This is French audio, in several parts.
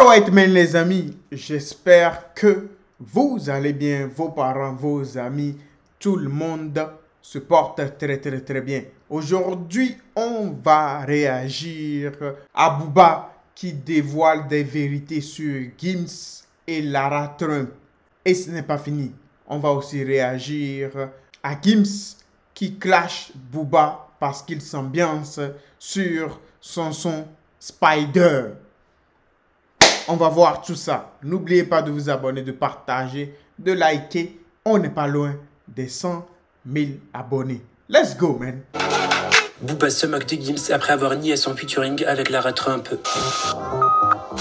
Alright men les amis, j'espère que vous allez bien, vos parents, vos amis, tout le monde se porte très bien. Aujourd'hui, on va réagir à Booba qui dévoile des vérités sur Gims et Lara Trump. Et ce n'est pas fini, on va aussi réagir à Gims qui clash Booba parce qu'il s'ambiance sur son son Spider. On va voir tout ça. N'oubliez pas de vous abonner, de partager, de liker. On n'est pas loin des 100 000 abonnés. Let's go, man. Booba se moque de Gims après avoir nié son featuring avec Lara Trump.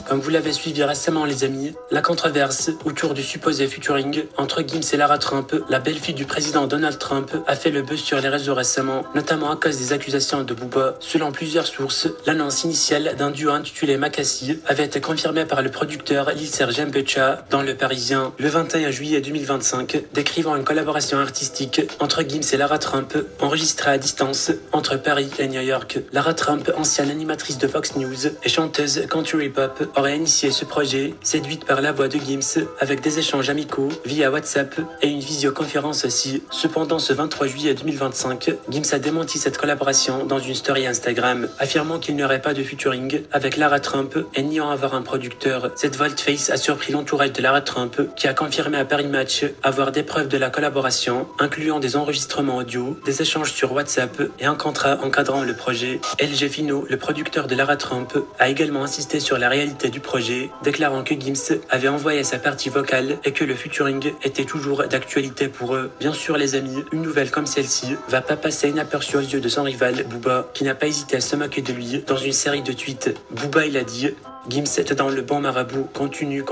Comme vous l'avez suivi récemment les amis, la controverse autour du supposé featuring entre Gims et Lara Trump, la belle-fille du président Donald Trump, a fait le buzz sur les réseaux récemment, notamment à cause des accusations de Booba. Selon plusieurs sources, l'annonce initiale d'un duo intitulé Makassi avait été confirmée par le producteur Lil Serge Mbecha dans Le Parisien le 21 juillet 2025, décrivant une collaboration artistique entre Gims et Lara Trump enregistrée à distance entre Paris et New York. Lara Trump, ancienne animatrice de Fox News et chanteuse country pop, aurait initié ce projet, séduite par la voix de Gims, avec des échanges amicaux via WhatsApp et une visioconférence aussi. Cependant, ce 23 juillet 2025, Gims a démenti cette collaboration dans une story Instagram, affirmant qu'il n'y aurait pas de featuring avec Lara Trump et niant avoir un producteur. Cette volte-face a surpris l'entourage de Lara Trump, qui a confirmé à Paris Match avoir des preuves de la collaboration, incluant des enregistrements audio, des échanges sur WhatsApp et un contrat encadrant le projet. LG Fino, le producteur de Lara Trump, a également insisté sur la réalité du projet, déclarant que Gims avait envoyé sa partie vocale et que le featuring était toujours d'actualité pour eux. Bien sûr les amis, une nouvelle comme celle-ci va pas passer inaperçue aux yeux de son rival Booba, qui n'a pas hésité à se moquer de lui dans une série de tweets. Booba il a dit: Gims était dans le bon marabout, continue,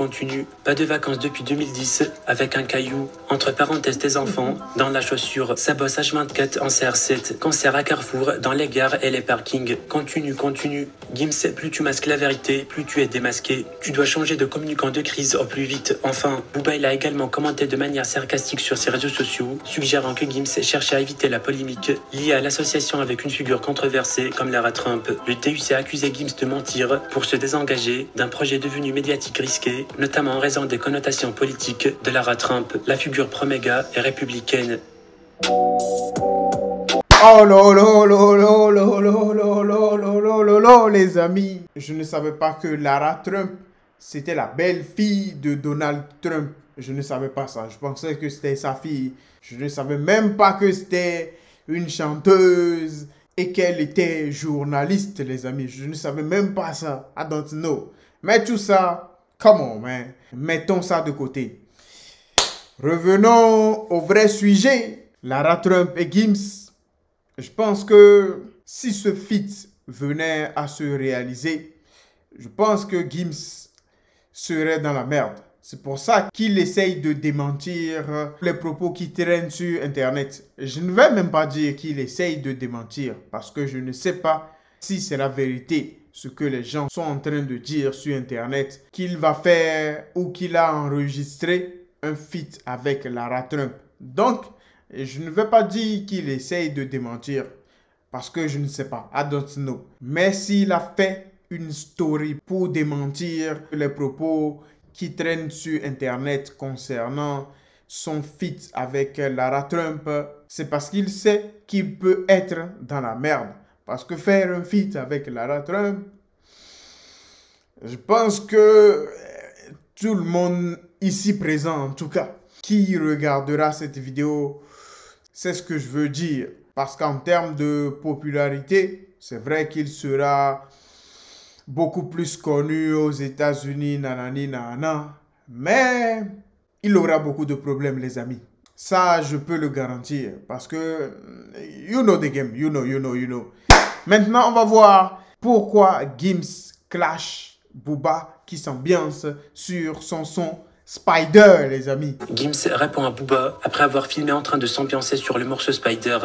pas de vacances depuis 2010, avec un caillou, entre parenthèses des enfants, dans la chaussure, ça bosse H24 en CR7, concert à Carrefour, dans les gares et les parkings, continue, Gims, plus tu masques la vérité, plus tu es démasqué, tu dois changer de communicant de crise au plus vite. Enfin, Booba il a également commenté de manière sarcastique sur ses réseaux sociaux, suggérant que Gims cherchait à éviter la polémique liée à l'association avec une figure controversée comme Lara Trump. Le TUC a accusé Gims de mentir pour se désengager d'un projet devenu médiatique risqué, notamment en raison des connotations politiques de Lara Trump. La figure pro-méga et républicaine. Oh lolo, les amis. Je ne savais pas que Lara Trump, c'était la belle-fille de Donald Trump. Je ne savais pas ça. Je pensais que c'était sa fille. Je ne savais même pas que c'était une chanteuse et qu'elle était journaliste, les amis. Je ne savais même pas ça. I don't know. Mais tout ça, come on, man. Mettons ça de côté. Revenons au vrai sujet. Lara Trump et Gims. Je pense que si ce feat venait à se réaliser, je pense que Gims serait dans la merde. C'est pour ça qu'il essaye de démentir les propos qui traînent sur Internet. Je ne vais même pas dire qu'il essaye de démentir parce que je ne sais pas si c'est la vérité ce que les gens sont en train de dire sur Internet, qu'il va faire ou qu'il a enregistré un feat avec Lara Trump. Donc, je ne vais pas dire qu'il essaye de démentir parce que je ne sais pas. I don't know. Mais s'il a fait une story pour démentir les propos qui traînent sur Internet concernant son feat avec Lara Trump, c'est parce qu'il sait qu'il peut être dans la merde. Parce que faire un feat avec Lara Trump, je pense que tout le monde ici présent, en tout cas, qui regardera cette vidéo, c'est ce que je veux dire. Parce qu'en termes de popularité, c'est vrai qu'il sera beaucoup plus connu aux États-Unis, nanani, nanana. Mais il aura beaucoup de problèmes, les amis. Ça, je peux le garantir. Parce que, you know the game. You know. Maintenant, on va voir pourquoi Gims clash Booba qui s'ambiance sur son son Spider, les amis. Gims répond à Booba après avoir filmé en train de s'ambiancer sur le morceau Spider.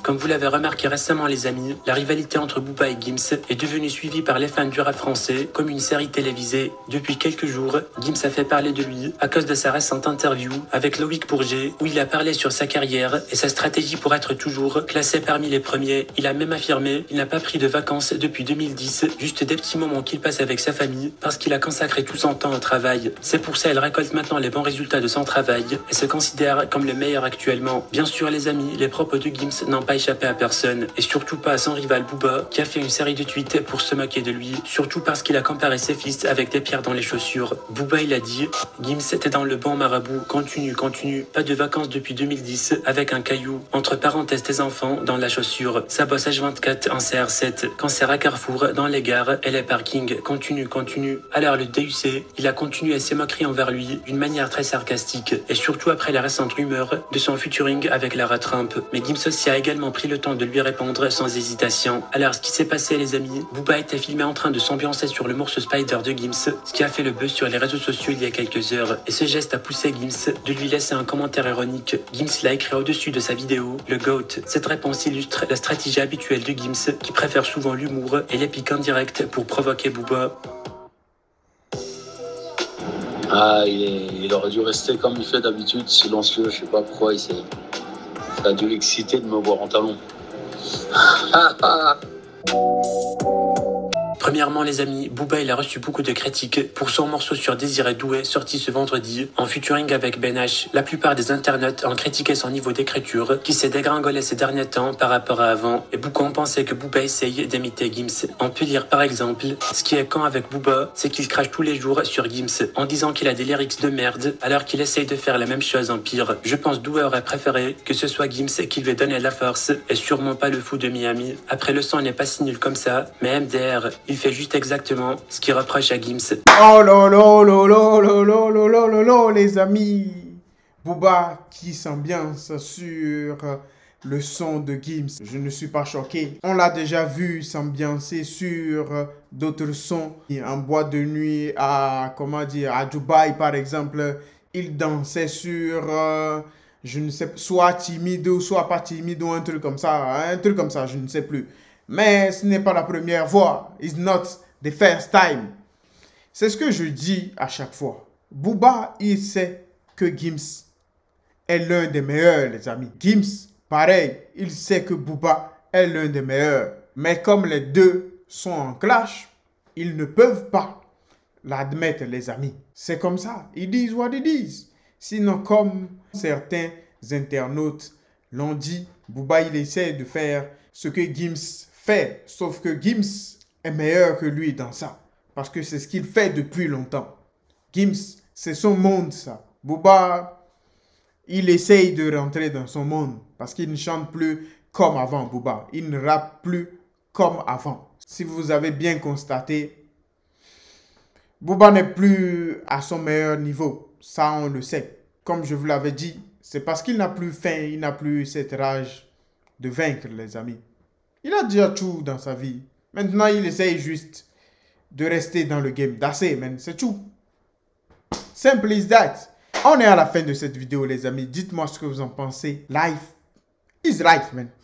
Comme vous l'avez remarqué récemment les amis, la rivalité entre Booba et Gims est devenue suivie par les fans du rap français comme une série télévisée. Depuis quelques jours, Gims a fait parler de lui à cause de sa récente interview avec Loïc Bourget où il a parlé sur sa carrière et sa stratégie pour être toujours classé parmi les premiers. Il a même affirmé qu'il n'a pas pris de vacances depuis 2010, juste des petits moments qu'il passe avec sa famille parce qu'il a consacré tout son temps au travail. C'est pour ça qu'il récolte maintenant les bons résultats de son travail et se considère comme le meilleur actuellement. Bien sûr les amis, les propos de Gims n'ont pas échappé à personne et surtout pas à son rival Booba qui a fait une série de tweets pour se moquer de lui, surtout parce qu'il a comparé ses fils avec des pierres dans les chaussures. Booba il a dit « Gims était dans le bon marabout, continue, pas de vacances depuis 2010 avec un caillou, entre parenthèses tes enfants dans la chaussure, ça bosse H24 en CR7, quand c'est à Carrefour, dans les gares et les parkings, continue. » Alors le DUC, il a continué ses moqueries envers lui d'une manière très sarcastique et surtout après la récente rumeur de son featuring avec Lara Trump. Mais Gims aussi a également pris le temps de lui répondre sans hésitation. Alors ce qui s'est passé les amis, Booba était filmé en train de s'ambiancer sur le morceau Spider de Gims, ce qui a fait le buzz sur les réseaux sociaux il y a quelques heures. Et ce geste a poussé Gims de lui laisser un commentaire ironique. Gims l'a écrit au-dessus de sa vidéo, le GOAT. Cette réponse illustre la stratégie habituelle de Gims qui préfère souvent l'humour et l'épique indirect pour provoquer Booba. Ah, il aurait dû rester comme il fait d'habitude, silencieux, je sais pas pourquoi, ça a dû l'exciter de me voir en talon. Premièrement les amis, Booba il a reçu beaucoup de critiques pour son morceau sur Désiré Doué sorti ce vendredi en featuring avec Ben H. La plupart des internautes ont critiqué son niveau d'écriture qui s'est dégringolé ces derniers temps par rapport à avant et beaucoup ont pensé que Booba essaye d'imiter Gims. On peut lire par exemple, ce qui est quand avec Booba, c'est qu'il crache tous les jours sur Gims en disant qu'il a des lyrics de merde alors qu'il essaye de faire la même chose en pire. Je pense Doué aurait préféré que ce soit Gims qui lui ait donné la force et sûrement pas le fou de Miami. Après le son n'est pas si nul comme ça, mais MDR, il fait juste exactement ce qu'il reproche à Gims. Oh lolo, les amis. Booba qui s'ambiance sur le son de Gims. Je ne suis pas choqué. On l'a déjà vu s'ambiancer sur d'autres sons. En boîte de nuit à Dubaï par exemple. Il dansait sur, je ne sais, soit timide ou soit pas timide ou un truc comme ça, je ne sais plus. Mais ce n'est pas la première fois. It's not the first time. C'est ce que je dis à chaque fois. Booba, il sait que Gims est l'un des meilleurs, les amis. Gims, pareil, il sait que Booba est l'un des meilleurs. Mais comme les deux sont en clash, ils ne peuvent pas l'admettre, les amis. C'est comme ça. Ils disent what ils disent. Sinon, comme certains internautes l'ont dit, Booba, il essaie de faire ce que Gims fait. Sauf que Gims est meilleur que lui dans ça. Parce que c'est ce qu'il fait depuis longtemps. Gims, c'est son monde, ça. Booba, il essaye de rentrer dans son monde. Parce qu'il ne chante plus comme avant, Booba. Il ne rappe plus comme avant. Si vous avez bien constaté, Booba n'est plus à son meilleur niveau. Ça, on le sait. Comme je vous l'avais dit, c'est parce qu'il n'a plus faim, il n'a plus cette rage de vaincre, les amis. Il a déjà tout dans sa vie. Maintenant, il essaye juste de rester dans le game. That's it, man. C'est tout. Simple as that. On est à la fin de cette vidéo, les amis. Dites-moi ce que vous en pensez. Life is life, man.